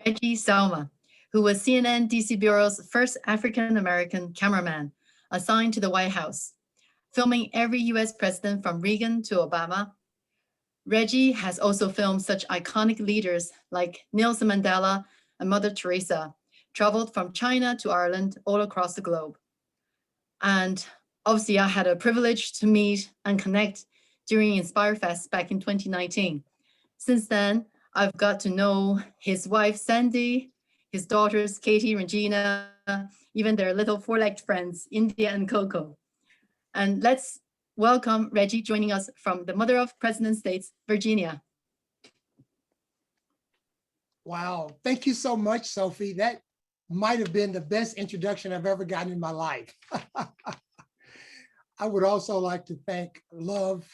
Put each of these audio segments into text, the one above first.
Reggie Selma, who was CNN DC Bureau's first African-American cameraman assigned to the White House, filming every US president from Reagan to Obama. Reggie has also filmed such iconic leaders like Nelson Mandela and Mother Teresa, traveled from China to Ireland all across the globe. And obviously, I had a privilege to meet and connect during Inspire Fest back in 2019. Since then, I've got to know his wife, Sandy, his daughters, Katie, Regina, even their little four-legged friends, India and Coco. And let's welcome Reggie joining us from the mother of President States, Virginia. Wow, thank you so much, Sophie. That might have been the best introduction I've ever gotten in my life. I would also like to thank Love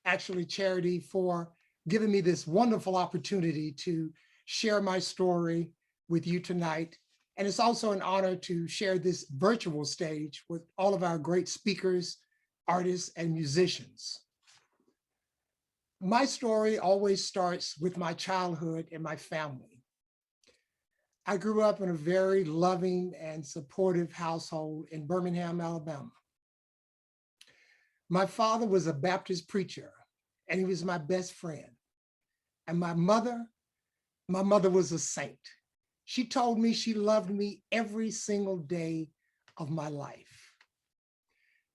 Actually Charity for giving me this wonderful opportunity to share my story with you tonight. And it's also an honor to share this virtual stage with all of our great speakers, artists, and musicians. My story always starts with my childhood and my family. I grew up in a very loving and supportive household in Birmingham, Alabama. My father was a Baptist preacher, and he was my best friend. And my mother was a saint. She told me she loved me every single day of my life.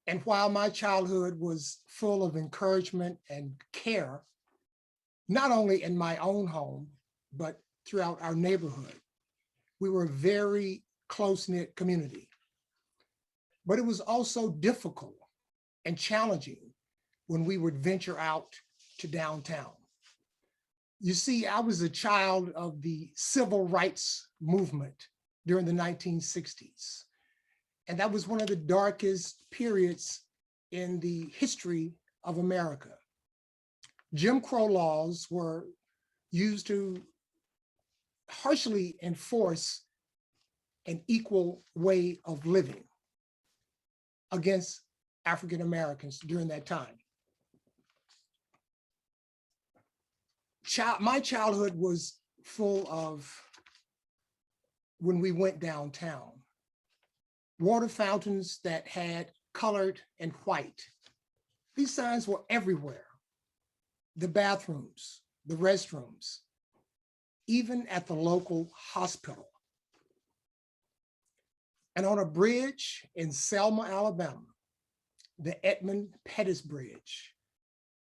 And while my childhood was full of encouragement and care, not only in my own home, but throughout our neighborhood, we were a very close-knit community. But it was also difficult and challenging when we would venture out to downtown. You see, I was a child of the civil rights movement during the 1960s. And that was one of the darkest periods in the history of America. Jim Crow laws were used to harshly enforce an equal way of living against African Americans during that time. My childhood was full of, when we went downtown, water fountains that had colored and white. These signs were everywhere. The bathrooms, the restrooms, even at the local hospital. And on a bridge in Selma, Alabama, the Edmund Pettus Bridge,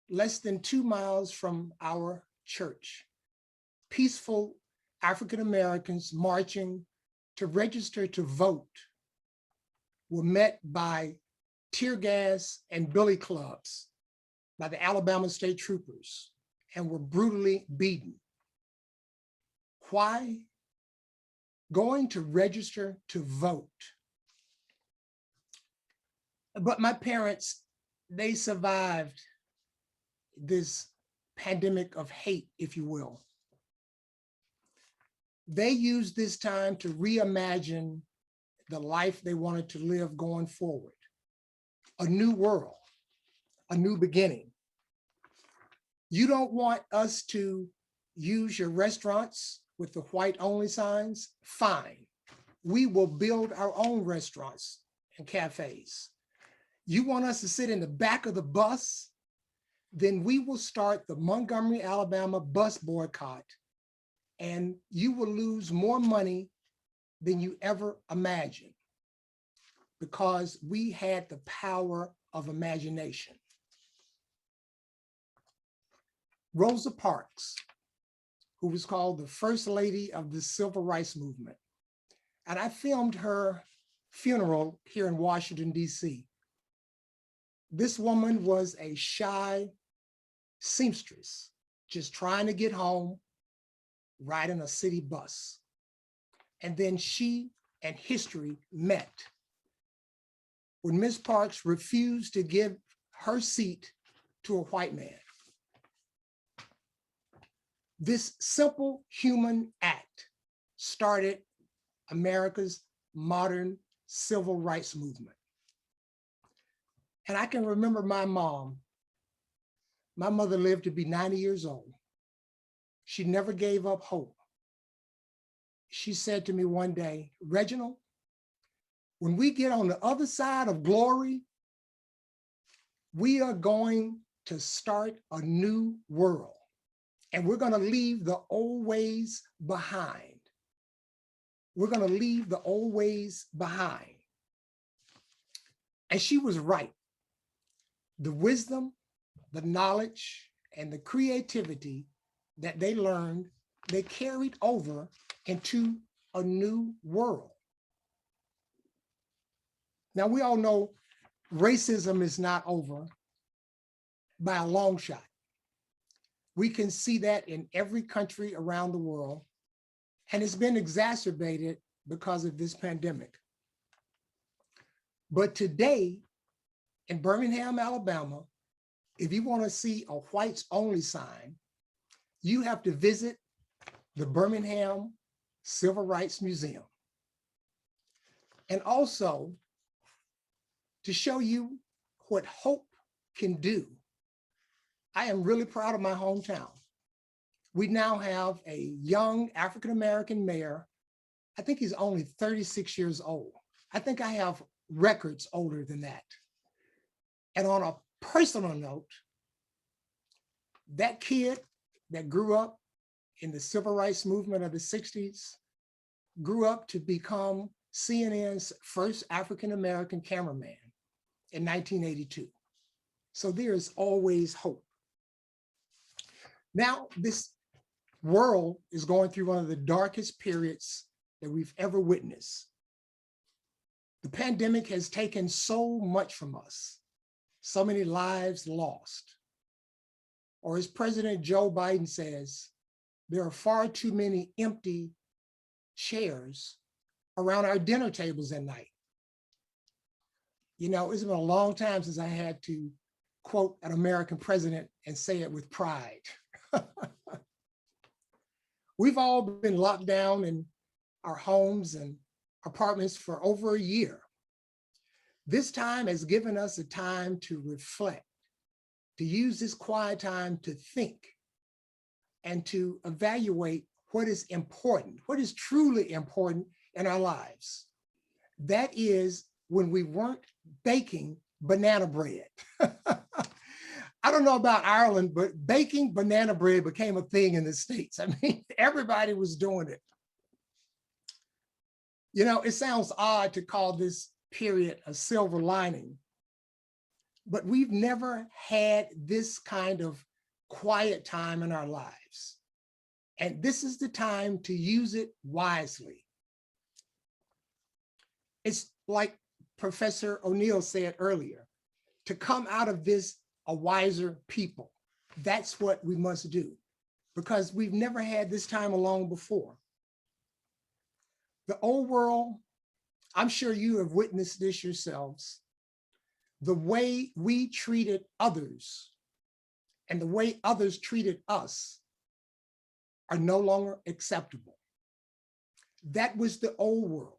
less than 2 miles from our church, peaceful African Americans marching to register to vote were met by tear gas and billy clubs by the Alabama State Troopers and were brutally beaten. Why? Going to register to vote. But my parents, they survived this pandemic of hate, if you will. They used this time to reimagine the life they wanted to live going forward. A new world, a new beginning. You don't want us to use your restaurants with the white only signs? Fine. We will build our own restaurants and cafes. You want us to sit in the back of the bus? Then we will start the Montgomery, Alabama bus boycott, and you will lose more money than you ever imagined, because we had the power of imagination. Rosa Parks, who was called the first lady of the civil rights movement, and I filmed her funeral here in Washington, D.C. This woman was a shy seamstress, just trying to get home, riding a city bus. And then she and history met when Ms. Parks refused to give her seat to a white man. This simple human act started America's modern civil rights movement. And I can remember my mom. My mother lived to be 90 years old. She never gave up hope. she said to me one day, Reginald, when we get on the other side of glory, we are going to start a new world. And we're going to leave the old ways behind. We're going to leave the old ways behind. And she was right. The wisdom, the knowledge, and the creativity that they learned, they carried over into a new world. Now, we all know racism is not over by a long shot. We can see that in every country around the world, and it's been exacerbated because of this pandemic. But today, in Birmingham, Alabama, if you want to see a whites only sign, you have to visit the Birmingham Civil Rights Museum. And also, to show you what hope can do, I am really proud of my hometown. We now have a young African-American mayor. I think he's only 36 years old. I think I have records older than that. And on a personal note, that kid that grew up in the civil rights movement of the 60s grew up to become CNN's first African-American cameraman in 1982. So there is always hope. Now, this world is going through one of the darkest periods that we've ever witnessed. The pandemic has taken so much from us, so many lives lost. Or as President Joe Biden says, there are far too many empty chairs around our dinner tables at night. You know, it's been a long time since I had to quote an American president and say it with pride. We've all been locked down in our homes and apartments for over a year. This time has given us a time to reflect, to use this quiet time to think and to evaluate what is important, what is truly important in our lives. That is when we weren't baking banana bread. I don't know about Ireland, but baking banana bread became a thing in the States. I mean, everybody was doing it. You know, it sounds odd to call this period a silver lining, but we've never had this kind of quiet time in our lives. And this is the time to use it wisely. It's like Professor O'Neill said earlier, to come out of this a wiser people. That's what we must do, because we've never had this time alone before. The old world, I'm sure you have witnessed this yourselves, the way we treated others and the way others treated us are no longer acceptable. That was the old world.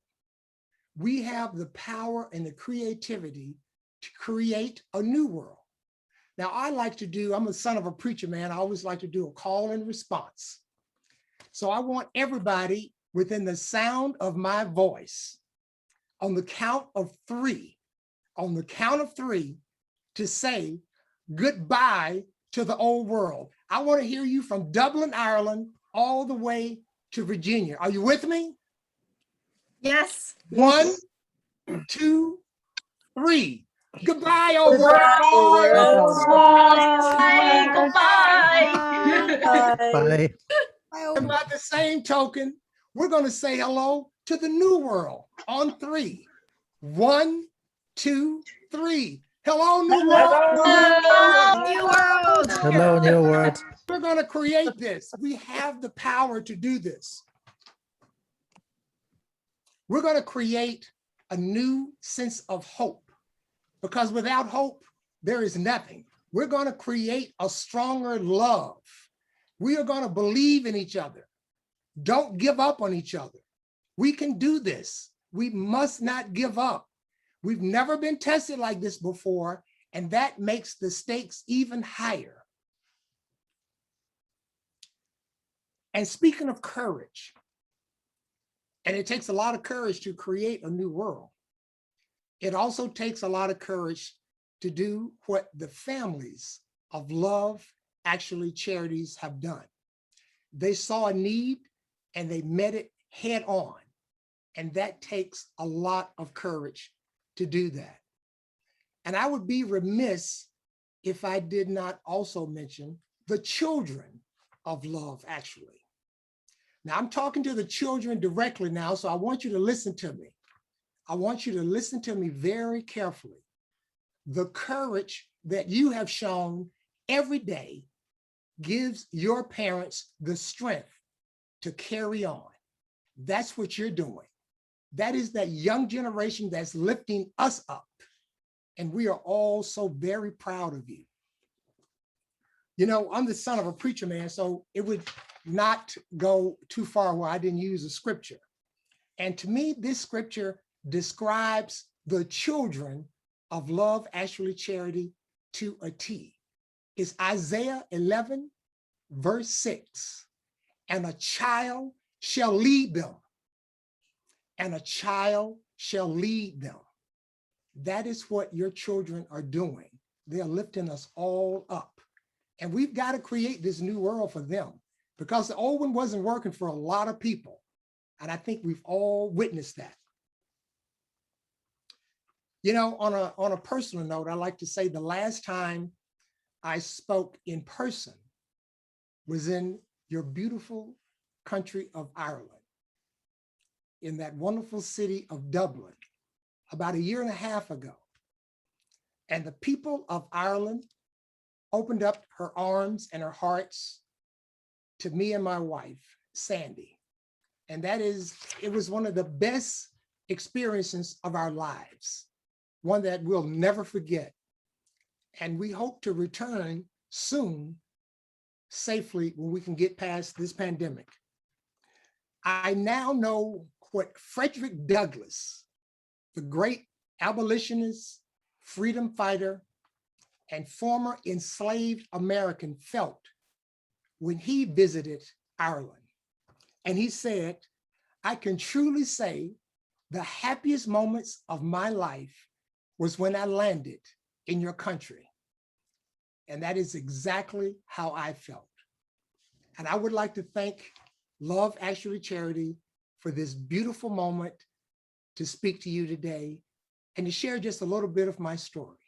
We have the power and the creativity to create a new world. Now, I'm a son of a preacher, man. I always like to do a call and response. So I want everybody within the sound of my voice, on the count of three, to say goodbye to the old world. I want to hear you from Dublin, Ireland, all the way to Virginia. Are you with me? Yes. 1, 2, 3. Goodbye, old world. Bye. And by the same token, we're going to say hello to the new world on 3. 1, 2, 3. Hello, new world. New world. Hello, new world. We're going to create this. We have the power to do this. We're going to create a new sense of hope, because without hope, there is nothing. We're going to create a stronger love. We are going to believe in each other. Don't give up on each other. We can do this. We must not give up. We've never been tested like this before, and that makes the stakes even higher. And speaking of courage, And it takes a lot of courage to create a new world. It also takes a lot of courage to do what the families of Love Actually Charities have done. They saw a need and they met it head on. And that takes a lot of courage to do that. And I would be remiss if I did not also mention the children of Love Actually. Now I'm talking to the children directly now, so I want you to listen to me. I want you to listen to me very carefully. The courage that you have shown every day gives your parents the strength to carry on. That's what you're doing. That is that young generation that's lifting us up. And we are all so very proud of you. You know, I'm the son of a preacher man, so it would not go too far where I didn't use a scripture. And to me, this scripture describes the children of Love Actually Charity to a T. It's Isaiah 11, verse 6. And a child shall lead them. And a child shall lead them. That is what your children are doing. They are lifting us all up. And we've got to create this new world for them, because the old one wasn't working for a lot of people. And I think we've all witnessed that. You know, on a personal note, I like to say the last time I spoke in person was in your beautiful country of Ireland, in that wonderful city of Dublin, about 1.5 years ago. And the people of Ireland opened up her arms and her hearts to me and my wife, Sandy. And it was one of the best experiences of our lives, one that we'll never forget. And we hope to return soon, safely, when we can get past this pandemic. I now know what Frederick Douglass, the great abolitionist, freedom fighter, and former enslaved American, felt when he visited Ireland. And he said, I can truly say the happiest moments of my life was when I landed in your country. And that is exactly how I felt. And I would like to thank Love Actually Charity for this beautiful moment to speak to you today and to share just a little bit of my story.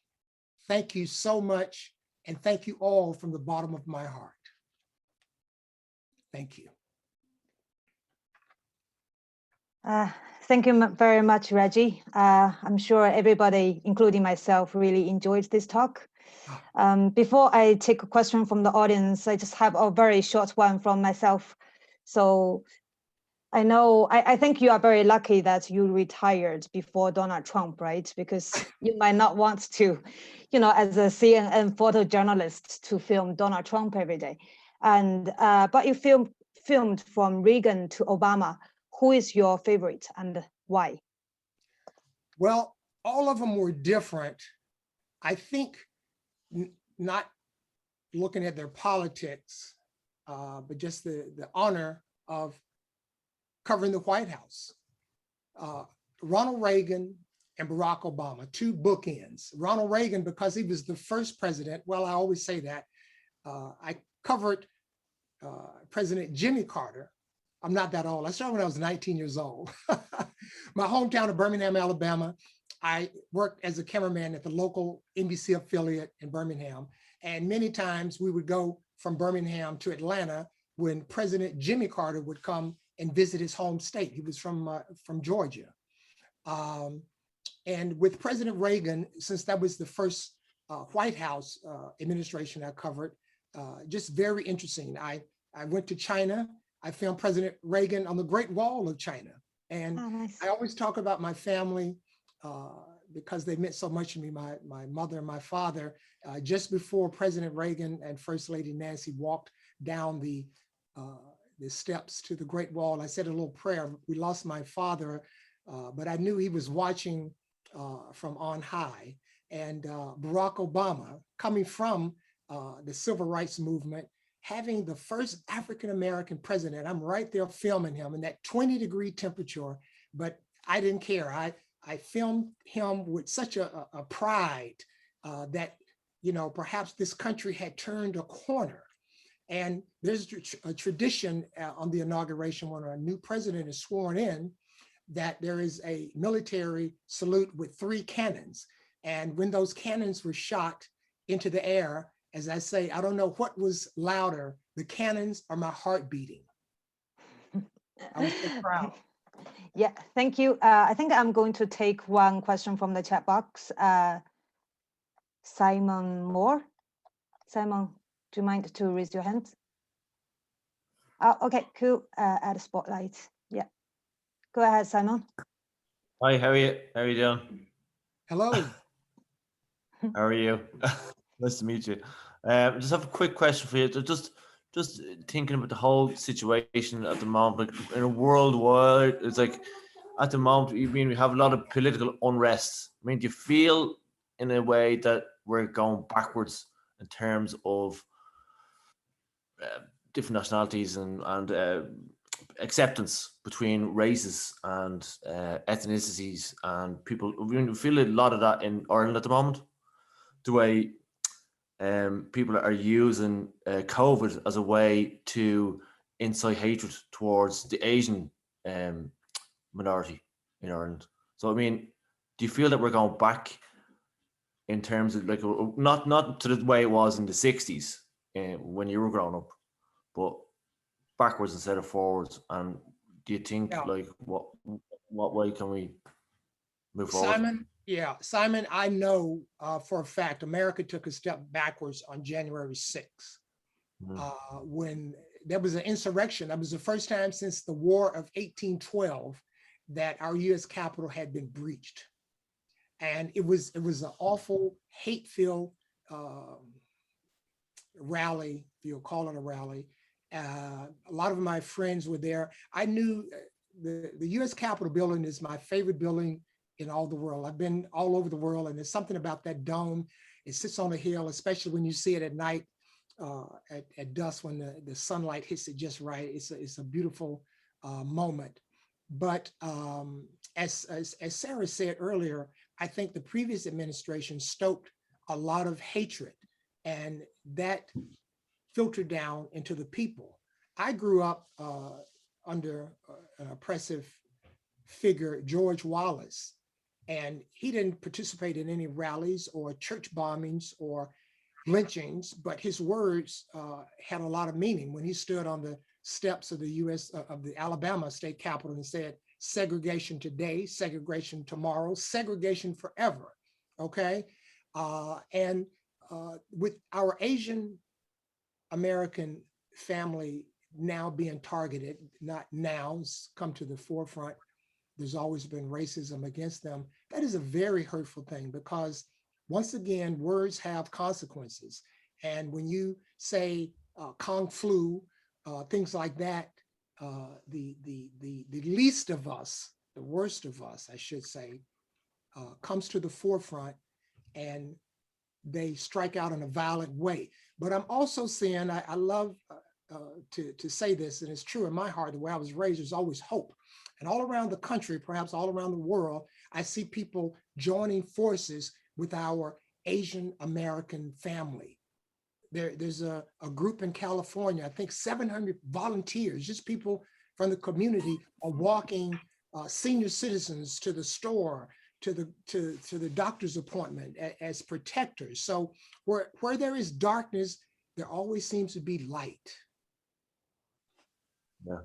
Thank you so much. And thank you all from the bottom of my heart. Thank you. Thank you very much, Reggie. I'm sure everybody, including myself, really enjoyed this talk. Before I take a question from the audience, I just have a very short one from myself. So I think you are very lucky that you retired before Donald Trump, right? Because you might not want to, as a CNN photojournalist, to film Donald Trump every day. And but you filmed from Reagan to Obama. Who is your favorite and why? Well, all of them were different. I think not looking at their politics, but just the honor of covering the White House. Ronald Reagan and Barack Obama, two bookends. Ronald Reagan, because he was the first president, well, I always say that. I covered President Jimmy Carter. I'm not that old. I started when I was 19 years old. My hometown of Birmingham, Alabama. I worked as a cameraman at the local NBC affiliate in Birmingham. And many times we would go from Birmingham to Atlanta when President Jimmy Carter would come and visit his home state. He was from Georgia. And with President Reagan, since that was the first White House administration I covered, just very interesting. I went to China. I filmed President Reagan on the Great Wall of China. And nice. I always talk about my family because they meant so much to me, my mother and my father. Just before President Reagan and First Lady Nancy walked down the steps to the Great Wall, I said a little prayer. We lost my father, but I knew he was watching from on high. And Barack Obama, coming from the civil rights movement, having the first African-American president. I'm right there filming him in that 20-degree temperature, but I didn't care. I filmed him with such a pride that, you know, perhaps this country had turned a corner. And there's a tradition on the inauguration when a new president is sworn in, that there is a military salute with 3 cannons. And when those cannons were shot into the air, as I say, I don't know what was louder, the cannons or my heart beating. I was so proud. Yeah, thank you. I think I'm going to take one question from the chat box. Simon Moore. Simon, do you mind to raise your hand? Okay, cool. Add a spotlight. Yeah. Go ahead, Simon. Hi, how are you? How are you doing? Hello. How are you? Nice to meet you. Just have a quick question for you. Just thinking about the whole situation at the moment, like in a worldwide, it's like at the moment, you mean we have a lot of political unrest. I mean, do you feel in a way that we're going backwards in terms of different nationalities and acceptance between races and ethnicities and people? We feel a lot of that in Ireland at the moment. The way people are using COVID as a way to incite hatred towards the Asian minority in Ireland. So, I mean, do you feel that we're going back in terms of like not to the way it was in the 60s when you were growing up, but backwards instead of forwards? And do you think like what way can we move forward? Simon, Simon, I know for a fact America took a step backwards on January 6th when there was an insurrection. That was the first time since the War of 1812 that our U.S. Capitol had been breached. And it was an awful, hate-filled rally, if you'll call it a rally. A lot of my friends were there. I knew the U.S. Capitol building is my favorite building in all the world. I've been all over the world, and there's something about that dome. It sits on a hill, especially when you see it at night, at dusk when the sunlight hits it just right. It's a beautiful moment. But as Sarah said earlier, I think the previous administration stoked a lot of hatred, and that filtered down into the people. I grew up under an oppressive figure, George Wallace, and he didn't participate in any rallies or church bombings or lynchings, but his words had a lot of meaning when he stood on the steps of the Alabama state capitol and said, segregation today, segregation tomorrow, segregation forever, okay? And with our Asian American family now being targeted, not now, it's come to the forefront, there's always been racism against them. That is a very hurtful thing because once again, words have consequences. And when you say Kung flu, things like that, the least of us, the worst of us, I should say, comes to the forefront and they strike out in a violent way. But I'm also saying, I love to say this, and it's true in my heart, the way I was raised, there's always hope. And all around the country, perhaps all around the world, I see people joining forces with our Asian American family. There's a group in California, I think 700 volunteers, just people from the community are walking senior citizens to the store, to the doctor's appointment as protectors. So where there is darkness, there always seems to be light. Yeah.